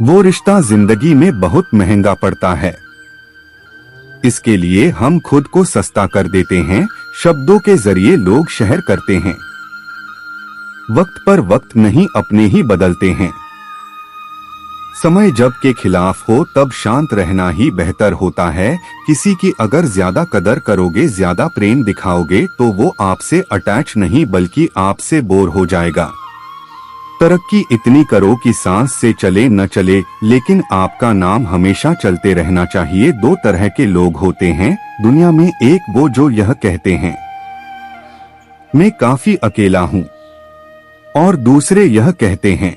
वो रिश्ता जिंदगी में बहुत महंगा पड़ता है। इसके लिए हम खुद को सस्ता कर देते हैं, शब्दों के जरिए लोग शहर करते हैं, वक्त पर वक्त नहीं अपने ही बदलते हैं। समय जब के खिलाफ हो तब शांत रहना ही बेहतर होता है। किसी की अगर ज्यादा कदर करोगे, ज्यादा प्रेम दिखाओगे तो वो आपसे अटैच नहीं बल्कि आपसे बोर हो जाएगा। तरक्की इतनी करो कि सांस से चले न चले, लेकिन आपका नाम हमेशा चलते रहना चाहिए। दो तरह के लोग होते हैं दुनिया में, एक वो जो यह कहते हैं मैं काफी अकेला हूँ, और दूसरे यह कहते हैं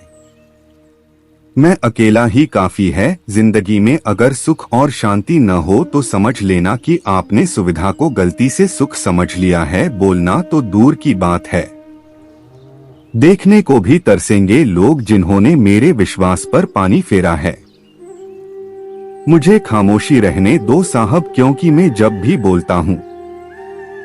मैं अकेला ही काफी है। जिंदगी में अगर सुख और शांति न हो तो समझ लेना कि आपने सुविधा को गलती से सुख समझ लिया है। बोलना तो दूर की बात है, देखने को भी तरसेंगे लोग जिन्होंने मेरे विश्वास पर पानी फेरा है। मुझे खामोशी रहने दो साहब, क्योंकि मैं जब भी बोलता हूँ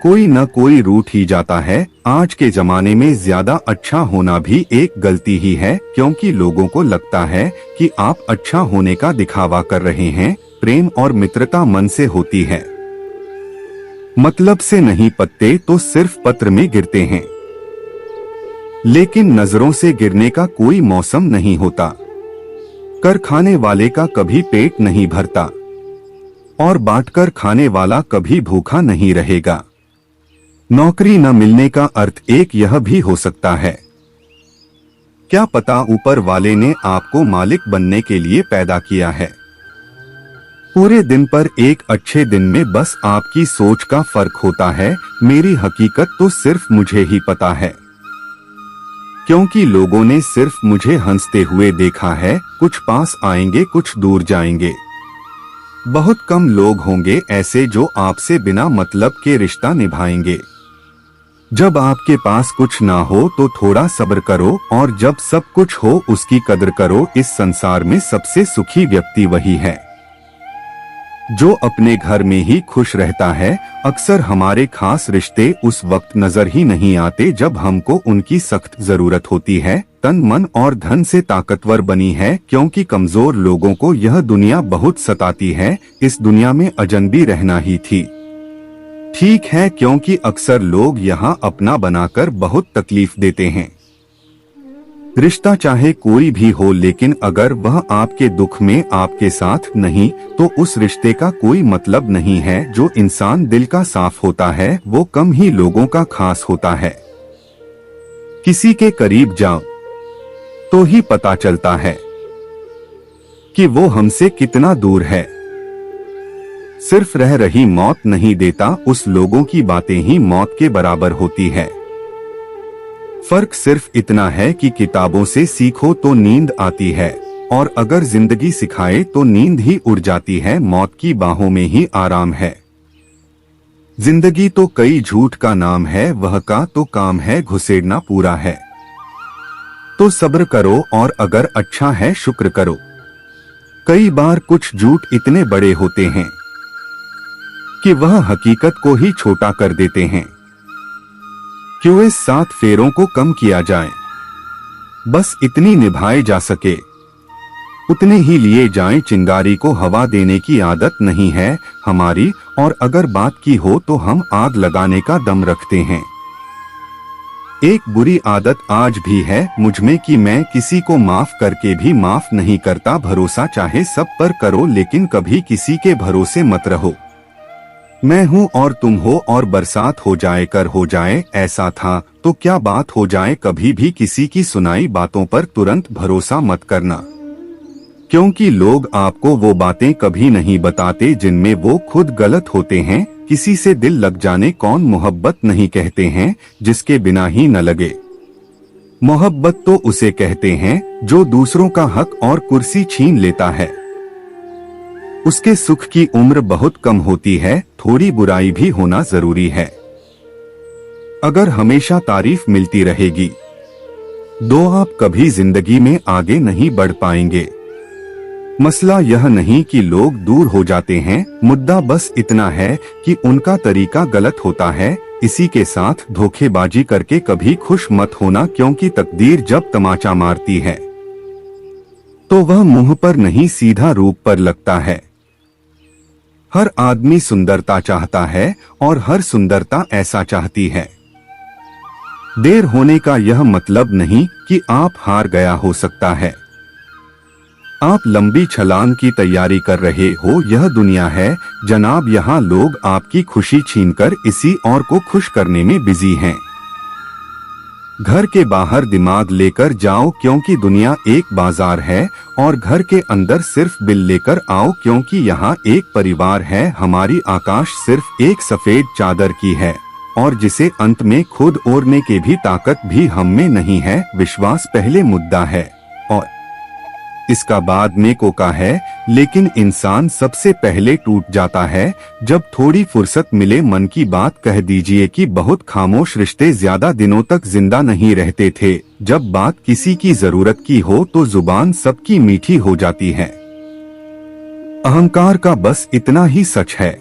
कोई न कोई रूठ ही जाता है। आज के जमाने में ज्यादा अच्छा होना भी एक गलती ही है, क्योंकि लोगों को लगता है कि आप अच्छा होने का दिखावा कर रहे हैं। प्रेम और मित्रता मन से होती है, मतलब से नहीं। पत्ते तो सिर्फ पत्र में गिरते हैं, लेकिन नजरों से गिरने का कोई मौसम नहीं होता। कर खाने वाले का कभी पेट नहीं भरता, और बांटकर खाने वाला कभी भूखा नहीं रहेगा। नौकरी न मिलने का अर्थ एक यह भी हो सकता है, क्या पता ऊपर वाले ने आपको मालिक बनने के लिए पैदा किया है। पूरे दिन पर एक अच्छे दिन में बस आपकी सोच का फर्क होता है। मेरी हकीकत तो सिर्फ मुझे ही पता है, क्योंकि लोगों ने सिर्फ मुझे हंसते हुए देखा है। कुछ पास आएंगे, कुछ दूर जाएंगे। बहुत कम लोग होंगे ऐसे जो आपसे बिना मतलब के रिश्ता निभाएंगे। जब आपके पास कुछ ना हो तो थोड़ा सब्र करो, और जब सब कुछ हो उसकी कदर करो। इस संसार में सबसे सुखी व्यक्ति वही है जो अपने घर में ही खुश रहता है। अक्सर हमारे खास रिश्ते उस वक्त नजर ही नहीं आते जब हमको उनकी सख्त जरूरत होती है। तन मन और धन से ताकतवर बनी है, क्योंकि कमजोर लोगों को यह दुनिया बहुत सताती है। इस दुनिया में अजनबी रहना ही थी ठीक है, क्योंकि अक्सर लोग यहाँ अपना बनाकर बहुत तकलीफ देते हैं। रिश्ता चाहे कोई भी हो, लेकिन अगर वह आपके दुख में आपके साथ नहीं तो उस रिश्ते का कोई मतलब नहीं है। जो इंसान दिल का साफ होता है वो कम ही लोगों का खास होता है। किसी के करीब जाओ तो ही पता चलता है कि वो हमसे कितना दूर है। सिर्फ रह रही मौत नहीं देता, उस लोगों की बातें ही मौत के बराबर होती है। फर्क सिर्फ इतना है कि किताबों से सीखो तो नींद आती है, और अगर जिंदगी सिखाए तो नींद ही उड़ जाती है। मौत की बाहों में ही आराम है। जिंदगी तो कई झूठ का नाम है, वह का तो काम है घुसेड़ना पूरा है। तो सब्र करो, और अगर अच्छा है शुक्र करो। कई बार कुछ झूठ इतने बड़े होते हैं कि वह हकीकत को ही छोटा कर देते हैं। क्यों इस 7 फेरों को कम किया जाए, बस इतनी निभाए जा सके उतने ही लिए जाएं। चिंगारी को हवा देने की आदत नहीं है हमारी, और अगर बात की हो तो हम आग लगाने का दम रखते हैं। एक बुरी आदत आज भी है मुझमें कि मैं किसी को माफ करके भी माफ नहीं करता। भरोसा चाहे सब पर करो, लेकिन कभी किसी के भरोसे मत रहो। मैं हूँ और तुम हो, और बरसात हो जाए कर हो जाए ऐसा था तो क्या बात हो जाए। कभी भी किसी की सुनाई बातों पर तुरंत भरोसा मत करना, क्योंकि लोग आपको वो बातें कभी नहीं बताते जिनमें वो खुद गलत होते हैं। किसी से दिल लग जाने कौन मोहब्बत नहीं कहते हैं, जिसके बिना ही न लगे। मोहब्बत तो उसे कहते हैं जो दूसरों का हक और कुर्सी छीन लेता है। उसके सुख की उम्र बहुत कम होती है, थोड़ी बुराई भी होना जरूरी है। अगर हमेशा तारीफ मिलती रहेगी तो आप कभी जिंदगी में आगे नहीं बढ़ पाएंगे। मसला यह नहीं कि लोग दूर हो जाते हैं, मुद्दा बस इतना है कि उनका तरीका गलत होता है। इसी के साथ धोखेबाजी करके कभी खुश मत होना, क्योंकि तकदीर जब तमाचा मारती है तो वह मुंह पर नहीं सीधा रूप पर लगता है। हर आदमी सुंदरता चाहता है और हर सुंदरता ऐसा चाहती है। देर होने का यह मतलब नहीं कि आप हार गया हो सकता है। आप लंबी छलांग की तैयारी कर रहे हो, यह दुनिया है जनाब। यहाँ लोग आपकी खुशी छीनकर इसी और को खुश करने में बिजी हैं। घर के बाहर दिमाग लेकर जाओ क्योंकि दुनिया एक बाजार है, और घर के अंदर सिर्फ बिल लेकर आओ क्योंकि यहाँ एक परिवार है। हमारी आकाश सिर्फ एक सफेद चादर की है और जिसे अंत में खुद ओढ़ने की भी ताकत भी हम में नहीं है। विश्वास पहले मुद्दा है और इसका बाद में कोका है, लेकिन इंसान सबसे पहले टूट जाता है जब थोड़ी फुर्सत मिले। मन की बात कह दीजिए कि बहुत खामोश रिश्ते ज्यादा दिनों तक जिंदा नहीं रहते थे। जब बात किसी की जरूरत की हो तो जुबान सबकी मीठी हो जाती है। अहंकार का बस इतना ही सच है।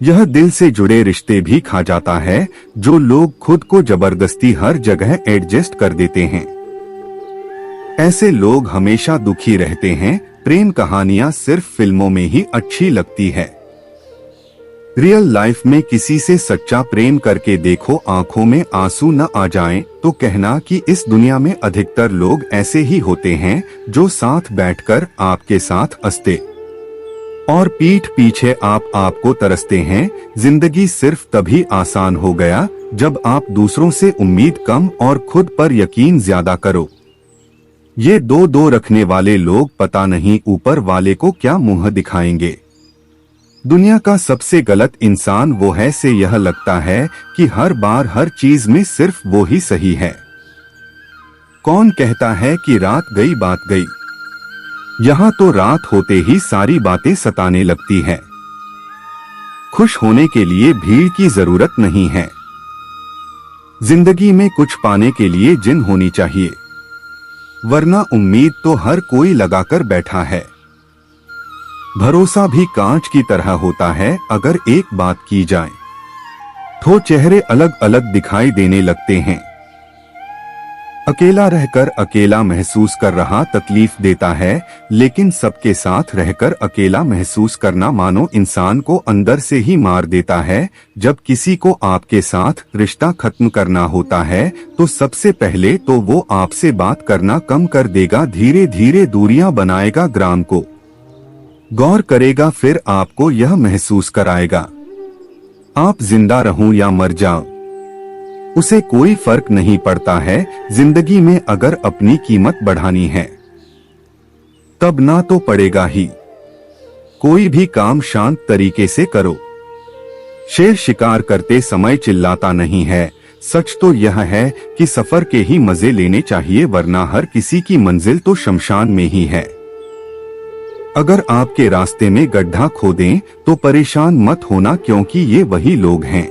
यह दिल से जुड़े रिश्ते भी खा जाता है जो लोग खुद को जबरदस्ती हर जगह एडजस्ट कर देते हैं। ऐसे लोग हमेशा दुखी रहते हैं। प्रेम कहानियां सिर्फ फिल्मों में ही अच्छी लगती है। रियल लाइफ में किसी से सच्चा प्रेम करके देखो, आंखों में आंसू न आ जाएं तो कहना कि इस दुनिया में अधिकतर लोग ऐसे ही होते हैं जो साथ बैठकर आपके साथ हंसते और पीठ पीछे आपको तरसते हैं। जिंदगी सिर्फ तभी आसान हो गया जब आप दूसरों से उम्मीद कम और खुद पर यकीन ज्यादा करो। ये दो रखने वाले लोग पता नहीं ऊपर वाले को क्या मुंह दिखाएंगे। दुनिया का सबसे गलत इंसान वो है से यह लगता है कि हर बार हर चीज में सिर्फ वो ही सही है। कौन कहता है कि रात गई बात गई? यहाँ तो रात होते ही सारी बातें सताने लगती है। खुश होने के लिए भीड़ की जरूरत नहीं है। जिंदगी में कुछ पाने के लिए जिन होनी चाहिए, वरना उम्मीद तो हर कोई लगाकर बैठा है। भरोसा भी कांच की तरह होता है। अगर एक बात की जाए तो चेहरे अलग अलग दिखाई देने लगते हैं। अकेला रहकर अकेला महसूस कर रहा तकलीफ देता है, लेकिन सबके साथ रहकर अकेला महसूस करना मानो इंसान को अंदर से ही मार देता है। जब किसी को आपके साथ रिश्ता खत्म करना होता है तो सबसे पहले तो वो आपसे बात करना कम कर देगा, धीरे धीरे दूरियां बनाएगा, ग्राम को गौर करेगा, फिर आपको यह महसूस कराएगा आप जिंदा रहूं या मर जाऊं उसे कोई फर्क नहीं पड़ता है। जिंदगी में अगर अपनी कीमत बढ़ानी है तब ना तो पड़ेगा ही। कोई भी काम शांत तरीके से करो। शेर शिकार करते समय चिल्लाता नहीं है। सच तो यह है कि सफर के ही मजे लेने चाहिए, वरना हर किसी की मंजिल तो शमशान में ही है। अगर आपके रास्ते में गड्ढा खोदें तो परेशान मत होना, क्योंकि ये वही लोग हैं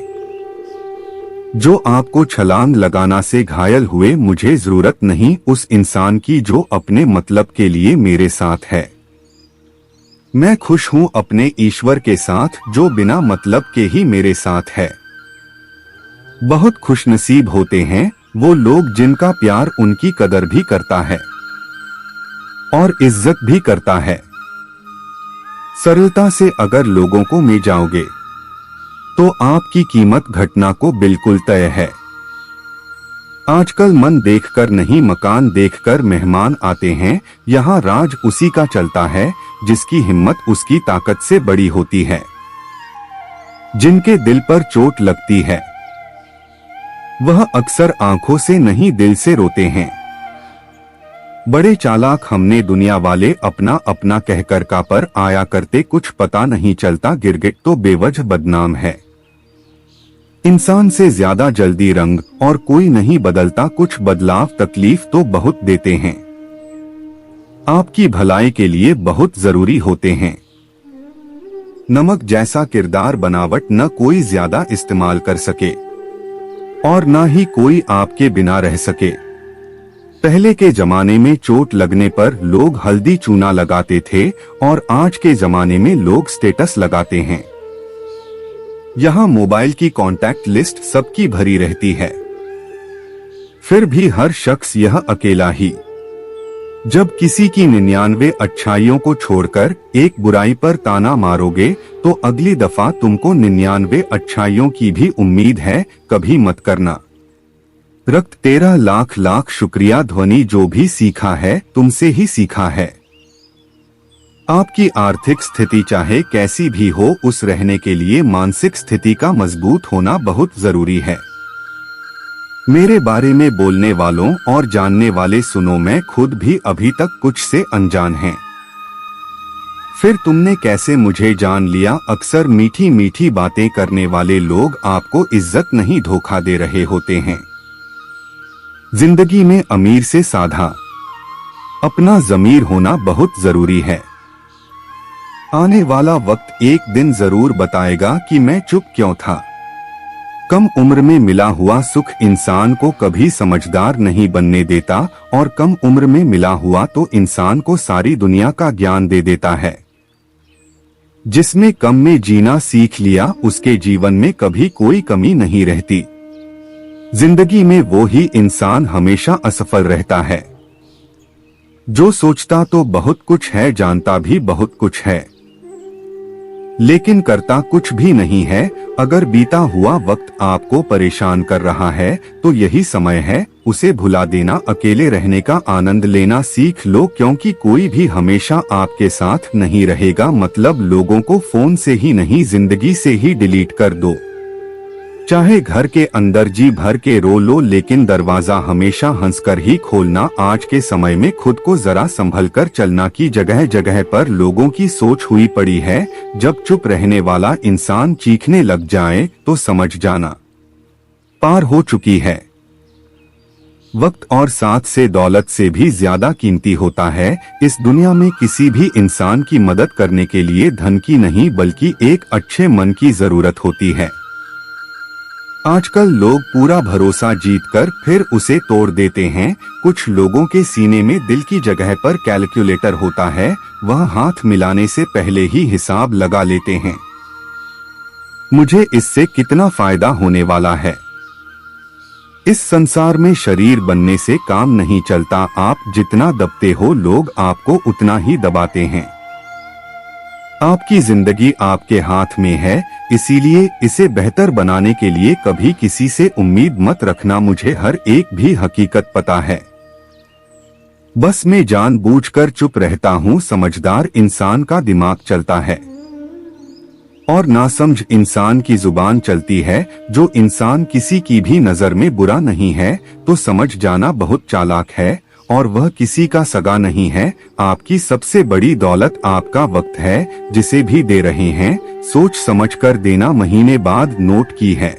जो आपको छलांग लगाना से घायल हुए। मुझे जरूरत नहीं उस इंसान की जो अपने मतलब के लिए मेरे साथ है। मैं खुश हूं अपने ईश्वर के साथ जो बिना मतलब के ही मेरे साथ है। बहुत खुशनसीब होते हैं वो लोग जिनका प्यार उनकी कदर भी करता है और इज्जत भी करता है। सरलता से अगर लोगों को में जाओगे तो आपकी कीमत घटना को बिल्कुल तय है। आजकल मन देखकर नहीं मकान देखकर मेहमान आते हैं। यहाँ राज उसी का चलता है जिसकी हिम्मत उसकी ताकत से बड़ी होती है। जिनके दिल पर चोट लगती है वह अक्सर आंखों से नहीं दिल से रोते हैं। बड़े चालाक हमने दुनिया वाले अपना अपना कहकर का पर आया करते, कुछ पता नहीं चलता गिरगिट तो बेवजह बदनाम है। इंसान से ज्यादा जल्दी रंग और कोई नहीं बदलता, कुछ बदलाव तकलीफ तो बहुत देते हैं। आपकी भलाई के लिए बहुत जरूरी होते हैं। नमक जैसा किरदार बनावट न कोई ज्यादा इस्तेमाल कर सके और न ही कोई आपके बिना रह सके। पहले के जमाने में चोट लगने पर लोग हल्दी चूना लगाते थे और आज के जमाने में लोग स्टेटस लगाते हैं। यहाँ मोबाइल की कांटेक्ट लिस्ट सबकी भरी रहती है, फिर भी हर शख्स यह अकेला ही जब किसी की 99 अच्छाइयों को छोड़कर एक बुराई पर ताना मारोगे तो अगली दफा तुमको 99 अच्छाइयों की भी उम्मीद है, कभी मत करना। रक्त 13 लाख लाख शुक्रिया ध्वनि जो भी सीखा है तुमसे ही सीखा है। आपकी आर्थिक स्थिति चाहे कैसी भी हो, उस रहने के लिए मानसिक स्थिति का मजबूत होना बहुत जरूरी है। मेरे बारे में बोलने वालों और जानने वाले सुनो, मैं खुद भी अभी तक कुछ से अनजान हैं। फिर तुमने कैसे मुझे जान लिया? अक्सर मीठी मीठी बातें करने वाले लोग आपको इज्जत नहीं धोखा दे रहे होते हैं। जिंदगी में अमीर से साधा अपना ज़मीर होना बहुत जरूरी है। आने वाला वक्त एक दिन जरूर बताएगा कि मैं चुप क्यों था। कम उम्र में मिला हुआ सुख इंसान को कभी समझदार नहीं बनने देता और कम उम्र में मिला हुआ तो इंसान को सारी दुनिया का ज्ञान दे देता है। जिसने कम में जीना सीख लिया उसके जीवन में कभी कोई कमी नहीं रहती। जिंदगी में वो ही इंसान हमेशा असफल रहता है जो सोचता तो बहुत कुछ है, जानता भी बहुत कुछ है, लेकिन करता कुछ भी नहीं है। अगर बीता हुआ वक्त आपको परेशान कर रहा है तो यही समय है उसे भुला देना, अकेले रहने का आनंद लेना सीख लो, क्योंकि कोई भी हमेशा आपके साथ नहीं रहेगा। मतलब लोगों को फोन से ही नहीं, जिंदगी से ही डिलीट कर दो। चाहे घर के अंदर जी भर के रो लो, लेकिन दरवाजा हमेशा हंसकर ही खोलना। आज के समय में खुद को जरा संभल कर चलना की जगह जगह पर लोगों की सोच हुई पड़ी है। जब चुप रहने वाला इंसान चीखने लग जाए तो समझ जाना पार हो चुकी है। वक्त और साथ से दौलत से भी ज्यादा कीमती होता है। इस दुनिया में किसी भी इंसान की मदद करने के लिए धन की नहीं बल्कि एक अच्छे मन की जरूरत होती है। आजकल लोग पूरा भरोसा जीतकर फिर उसे तोड़ देते हैं। कुछ लोगों के सीने में दिल की जगह पर कैलकुलेटर होता है, वह हाथ मिलाने से पहले ही हिसाब लगा लेते हैं। मुझे इससे कितना फायदा होने वाला है। इस संसार में शरीर बनने से काम नहीं चलता। आप जितना दबते हो लोग आपको उतना ही दबाते हैं। आपकी जिंदगी आपके हाथ में है, इसीलिए इसे बेहतर बनाने के लिए कभी किसी से उम्मीद मत रखना। मुझे हर एक भी हकीकत पता है, बस मैं जानबूझकर चुप रहता हूँ। समझदार इंसान का दिमाग चलता है और नासमझ इंसान की जुबान चलती है। जो इंसान किसी की भी नजर में बुरा नहीं है तो समझ जाना बहुत चालाक है और वह किसी का सगा नहीं है। आपकी सबसे बड़ी दौलत आपका वक्त है, जिसे भी दे रहे हैं सोच समझकर देना। महीने बाद नोट की है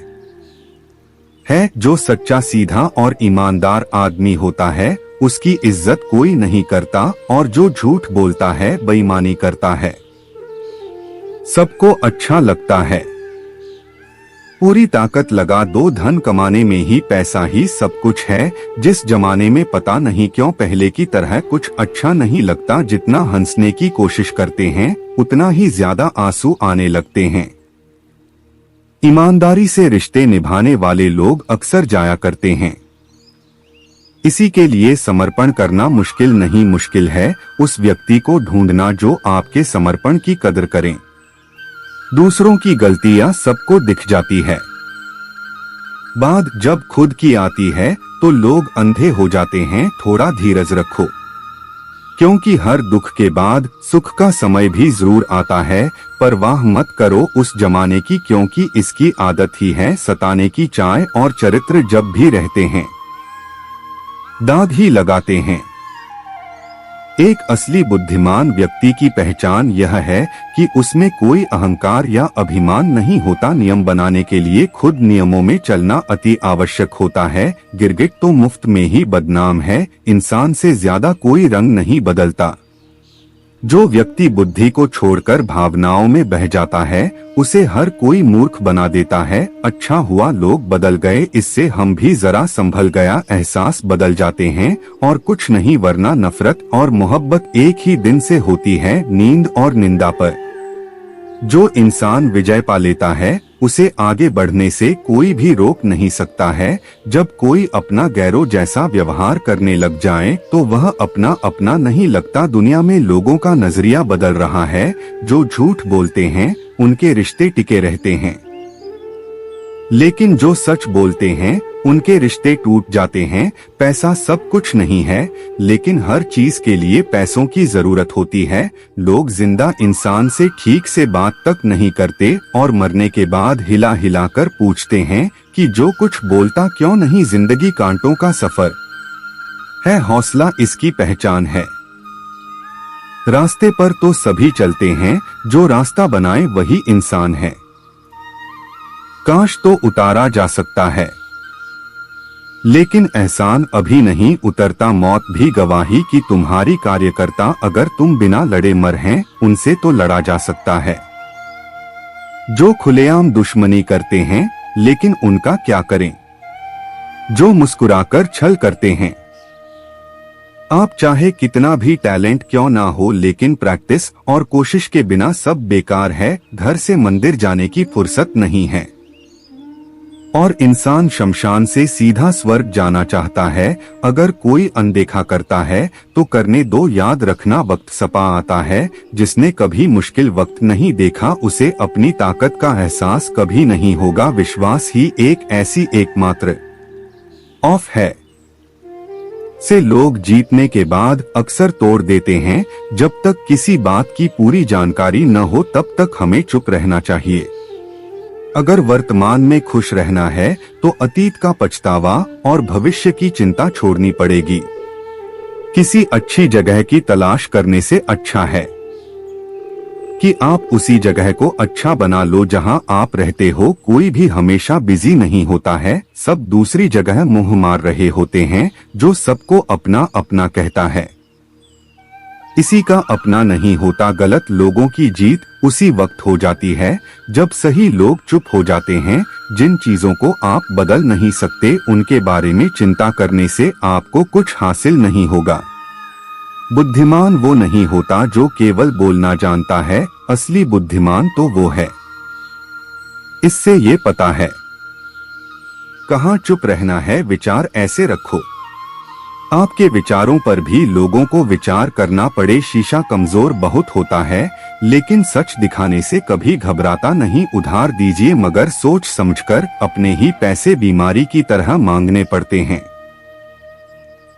जो सच्चा सीधा और ईमानदार आदमी होता है उसकी इज्जत कोई नहीं करता, और जो झूठ बोलता है बेईमानी करता है सबको अच्छा लगता है। पूरी ताकत लगा दो, धन कमाने में ही पैसा ही सब कुछ है। जिस जमाने में पता नहीं क्यों पहले की तरह कुछ अच्छा नहीं लगता, जितना हंसने की कोशिश करते हैं उतना ही ज्यादा आंसू आने लगते हैं। ईमानदारी से रिश्ते निभाने वाले लोग अक्सर जाया करते हैं। इसी के लिए समर्पण करना मुश्किल नहीं, मुश्किल है उस व्यक्ति को ढूंढना जो आपके समर्पण की कदर करें। दूसरों की गलतियां सबको दिख जाती है, बात जब खुद की आती है तो लोग अंधे हो जाते हैं। थोड़ा धीरज रखो, क्योंकि हर दुख के बाद सुख का समय भी जरूर आता है। परवाह मत करो उस जमाने की, क्योंकि इसकी आदत ही है सताने की। चाय और चरित्र जब भी रहते हैं दाग ही लगाते हैं। एक असली बुद्धिमान व्यक्ति की पहचान यह है कि उसमें कोई अहंकार या अभिमान नहीं होता। नियम बनाने के लिए खुद नियमों में चलना अति आवश्यक होता है। गिरगिट तो मुफ्त में ही बदनाम है, इंसान से ज्यादा कोई रंग नहीं बदलता। जो व्यक्ति बुद्धि को छोड़कर भावनाओं में बह जाता है उसे हर कोई मूर्ख बना देता है। अच्छा हुआ लोग बदल गए, इससे हम भी जरा संभल गया। एहसास बदल जाते हैं और कुछ नहीं, वरना नफरत और मोहब्बत एक ही दिन से होती है, नींद और निंदा पर। जो इंसान विजय पा लेता है उसे आगे बढ़ने से कोई भी रोक नहीं सकता है। जब कोई अपना गैरों जैसा व्यवहार करने लग जाए तो वह अपना अपना नहीं लगता। दुनिया में लोगों का नजरिया बदल रहा है। जो झूठ बोलते हैं उनके रिश्ते टिके रहते हैं, लेकिन जो सच बोलते हैं उनके रिश्ते टूट जाते हैं। पैसा सब कुछ नहीं है, लेकिन हर चीज के लिए पैसों की जरूरत होती है। लोग जिंदा इंसान से ठीक से बात तक नहीं करते और मरने के बाद हिला हिला कर पूछते हैं कि जो कुछ बोलता क्यों नहीं। जिंदगी कांटों का सफर है, हौसला इसकी पहचान है। रास्ते पर तो सभी चलते हैं, जो रास्ता बनाए वही इंसान है। काश तो उतारा जा सकता है, लेकिन एहसान अभी नहीं उतरता। मौत भी गवाही कि तुम्हारी कार्यकर्ता, अगर तुम बिना लड़े मर हैं उनसे तो लड़ा जा सकता है। जो खुलेआम दुश्मनी करते हैं लेकिन उनका क्या करें, जो मुस्कुराकर छल करते हैं। आप चाहे कितना भी टैलेंट क्यों ना हो, लेकिन प्रैक्टिस और कोशिश के बिना सब बेकार है। घर से मंदिर जाने की फुर्सत नहीं है और इंसान शमशान से सीधा स्वर्ग जाना चाहता है। अगर कोई अनदेखा करता है तो करने दो, याद रखना वक्त सपा आता है। जिसने कभी मुश्किल वक्त नहीं देखा उसे अपनी ताकत का एहसास कभी नहीं होगा। विश्वास ही एक ऐसी एकमात्र ऑफ है से लोग जीतने के बाद अक्सर तोड़ देते हैं। जब तक किसी बात की पूरी जानकारी न हो तब तक हमें चुप रहना चाहिए। अगर वर्तमान में खुश रहना है तो अतीत का पछतावा और भविष्य की चिंता छोड़नी पड़ेगी। किसी अच्छी जगह की तलाश करने से अच्छा है कि आप उसी जगह को अच्छा बना लो जहां आप रहते हो। कोई भी हमेशा बिजी नहीं होता है, सब दूसरी जगह मुंह मार रहे होते हैं। जो सबको अपना अपना कहता है किसी का अपना नहीं होता। गलत लोगों की जीत उसी वक्त हो जाती है जब सही लोग चुप हो जाते हैं। जिन चीजों को आप बदल नहीं सकते उनके बारे में चिंता करने से आपको कुछ हासिल नहीं होगा। बुद्धिमान वो नहीं होता जो केवल बोलना जानता है, असली बुद्धिमान तो वो है। इससे ये पता है कहाँ चुप रहना है। विचार ऐसे रखो आपके विचारों पर भी लोगों को विचार करना पड़े। शीशा कमजोर बहुत होता है, लेकिन सच दिखाने से कभी घबराता नहीं। उधार दीजिए मगर सोच समझकर, अपने ही पैसे बीमारी की तरह मांगने पड़ते हैं।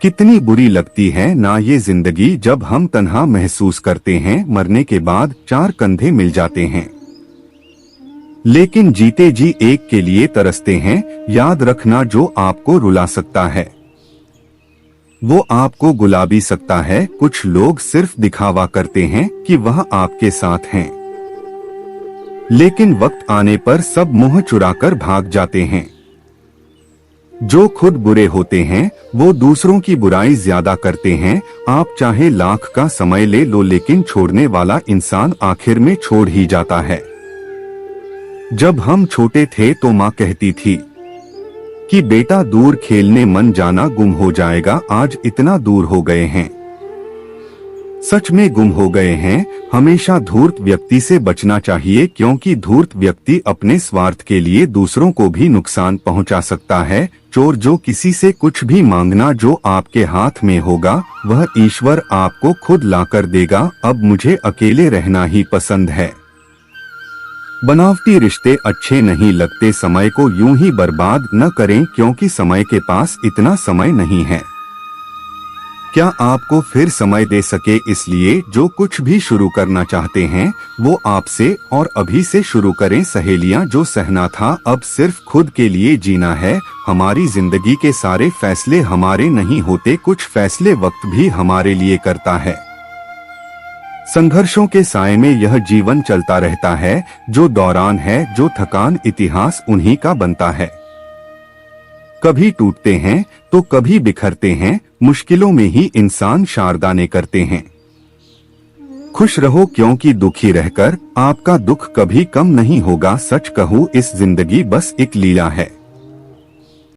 कितनी बुरी लगती है ना ये जिंदगी जब हम तन्हा महसूस करते हैं। मरने के बाद चार कंधे मिल जाते हैं, लेकिन जीते जी एक के लिए तरसते हैं। याद रखना, जो आपको रुला सकता है वो आपको गुलाबी सकता है। कुछ लोग सिर्फ दिखावा करते हैं कि वह आपके साथ हैं, लेकिन वक्त आने पर सब मुंह चुराकर भाग जाते हैं। जो खुद बुरे होते हैं वो दूसरों की बुराई ज्यादा करते हैं। आप चाहे लाख का समय ले लो, लेकिन छोड़ने वाला इंसान आखिर में छोड़ ही जाता है। जब हम छोटे थे तो माँ कहती थी कि बेटा दूर खेलने मन जाना गुम हो जाएगा। आज इतना दूर हो गए हैं, सच में गुम हो गए हैं। हमेशा धूर्त व्यक्ति से बचना चाहिए, क्योंकि धूर्त व्यक्ति अपने स्वार्थ के लिए दूसरों को भी नुकसान पहुंचा सकता है। चोर, जो किसी से कुछ भी मांगना जो आपके हाथ में होगा वह ईश्वर आपको खुद लाकर देगा। अब मुझे अकेले रहना ही पसंद है। बनावटी रिश्ते अच्छे नहीं लगते। समय को यूं ही बर्बाद न करें, क्योंकि समय के पास इतना समय नहीं है। क्या आपको फिर समय दे सके, इसलिए जो कुछ भी शुरू करना चाहते हैं वो आपसे और अभी से शुरू करें। सहेलियां, जो सहना था अब सिर्फ खुद के लिए जीना है। हमारी जिंदगी के सारे फैसले हमारे नहीं होते, कुछ फैसले वक्त भी हमारे लिए करता है। संघर्षों के साए में यह जीवन चलता रहता है। जो दौरान है, जो थकान, इतिहास उन्हीं का बनता है। कभी टूटते हैं तो कभी बिखरते हैं। मुश्किलों में ही इंसान शारदाने करते हैं। खुश रहो, क्योंकि दुखी रहकर आपका दुख कभी कम नहीं होगा। सच कहूँ, इस जिंदगी बस एक लीला है।